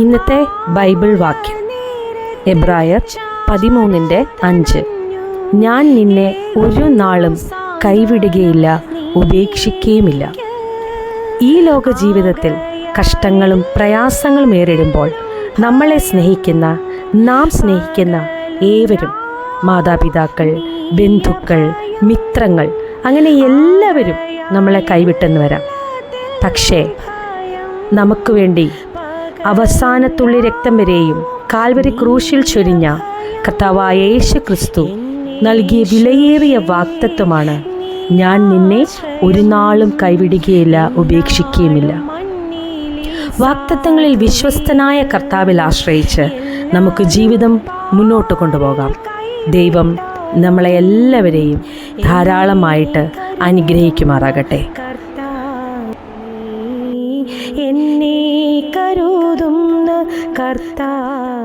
ഇന്നത്തെ ബൈബിൾ വാക്യം എബ്രായർ 13:5. ഞാൻ നിന്നെ ഒരു നാളും കൈവിടുകയില്ല, ഉപേക്ഷിക്കുകയുമില്ല. ഈ ലോക ജീവിതത്തിൽ കഷ്ടങ്ങളും പ്രയാസങ്ങളും നേരിടുമ്പോൾ നമ്മളെ സ്നേഹിക്കുന്ന, നാം സ്നേഹിക്കുന്ന ഏവരും, മാതാപിതാക്കൾ, ബന്ധുക്കൾ, മിത്രങ്ങൾ, അങ്ങനെ എല്ലാവരും നമ്മളെ കൈവിട്ടെന്ന് വരാം. പക്ഷേ നമുക്ക് വേണ്ടി അവസാനത്തുള്ളി രക്തം വരെയും കാൽവരി ക്രൂശിൽ ചൊരിഞ്ഞ കർത്താവായ യേശു ക്രിസ്തു നൽകിയ വിലയേറിയ വാഗ്ദത്തമാണ്, ഞാൻ നിന്നെ ഒരു നാളും കൈവിടുകയില്ല, ഉപേക്ഷിക്കുകയുമില്ല. വാഗ്ദത്തങ്ങളിൽ വിശ്വസ്തനായ കർത്താവിൽ ആശ്രയിച്ച് നമുക്ക് ജീവിതം മുന്നോട്ട് കൊണ്ടുപോകാം. ദൈവം നമ്മളെ എല്ലാവരെയും ധാരാളമായിട്ട് അനുഗ്രഹിക്കുമാറാകട്ടെ. എന്നെ കരുതുന്ന കർത്താവേ,